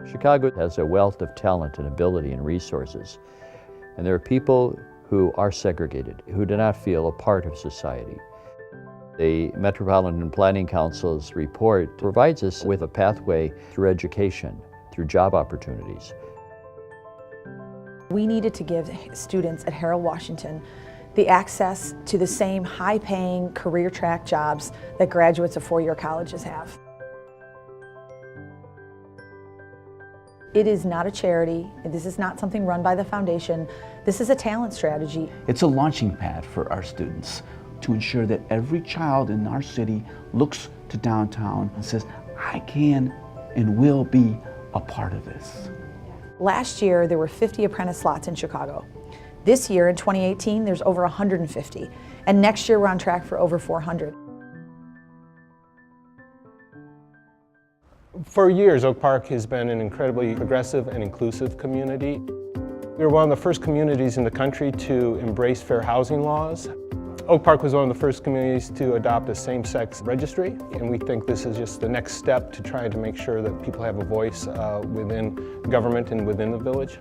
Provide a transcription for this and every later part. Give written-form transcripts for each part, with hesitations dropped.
Chicago has a wealth of talent and ability and resources, and there are people who are segregated, who do not feel a part of society. The Metropolitan Planning Council's report provides us with a pathway through education, through job opportunities. We needed to give students at Harold Washington the access to the same high-paying career track jobs that graduates of four-year colleges have. It is not a charity. This is not something run by the foundation. This is a talent strategy. It's a launching pad for our students to ensure that every child in our city looks to downtown and says, I can and will be a part of this. Last year, there were 50 apprentice slots in Chicago. This year, in 2018, there's over 150. And next year, we're on track for over 400. For years, Oak Park has been an incredibly progressive and inclusive community. We were one of the first communities in the country to embrace fair housing laws. Oak Park was one of the first communities to adopt a same-sex registry, and we think this is just the next step to trying to make sure that people have a voice within government and within the village.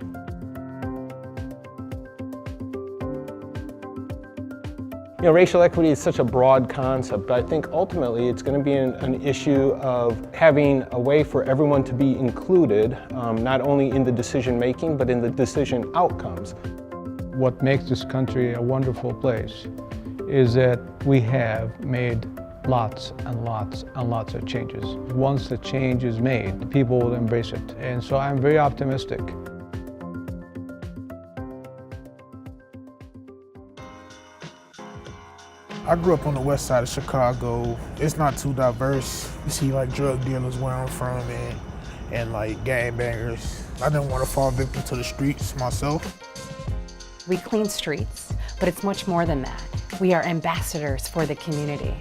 You know, racial equity is such a broad concept, but I think ultimately it's going to be an issue of having a way for everyone to be included, not only in the decision making, but in the decision outcomes. What makes this country a wonderful place is that we have made lots and lots and lots of changes. Once the change is made, people will embrace it. And so I'm very optimistic. I grew up on the west side of Chicago. It's not too diverse. You see like drug dealers where I'm from and like gangbangers. I didn't want to fall victim to the streets myself. We clean streets, but it's much more than that. We are ambassadors for the community.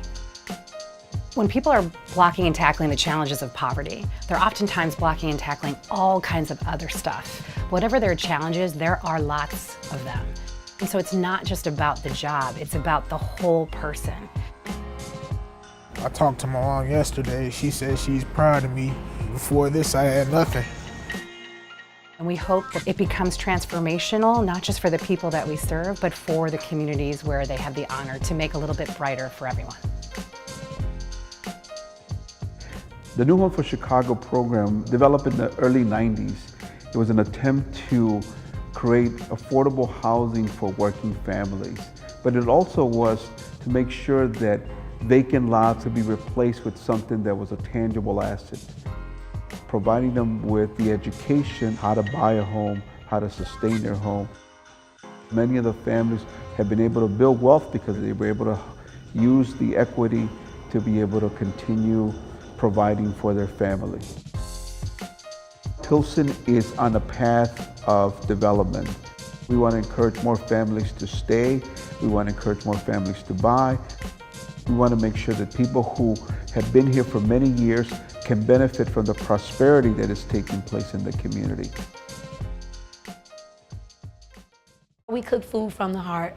When people are blocking and tackling the challenges of poverty, they're oftentimes blocking and tackling all kinds of other stuff. Whatever their challenges, there are lots of them. And so it's not just about the job, it's about the whole person. I talked to my mom yesterday. She said she's proud of me. Before this, I had nothing. And we hope that it becomes transformational, not just for the people that we serve, but for the communities where they have the honor to make a little bit brighter for everyone. The New Home for Chicago program, developed in the early 90s, it was an attempt to create affordable housing for working families. But it also was to make sure that vacant lots would be replaced with something that was a tangible asset, providing them with the education, how to buy a home, how to sustain their home. Many of the families have been able to build wealth because they were able to use the equity to be able to continue providing for their family. Tilson is on a path of development. We want to encourage more families to stay. We want to encourage more families to buy. We want to make sure that people who have been here for many years can benefit from the prosperity that is taking place in the community. We cook food from the heart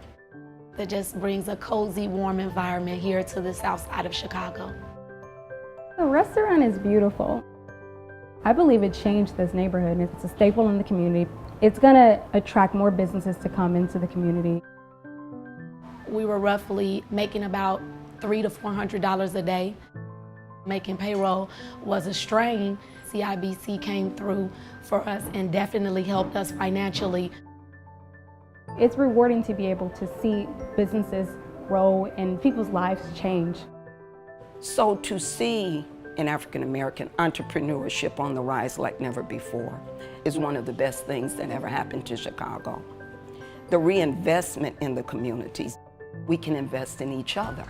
that just brings a cozy, warm environment here to the south side of Chicago. The restaurant is beautiful. I believe it changed this neighborhood, and it's a staple in the community. It's going to attract more businesses to come into the community. We were roughly making about $300 to $400 a day. Making payroll was a strain. CIBC came through for us and definitely helped us financially. It's rewarding to be able to see businesses grow and people's lives change. So to see an African-American entrepreneurship on the rise like never before is one of the best things that ever happened to Chicago. The reinvestment in the communities, we can invest in each other.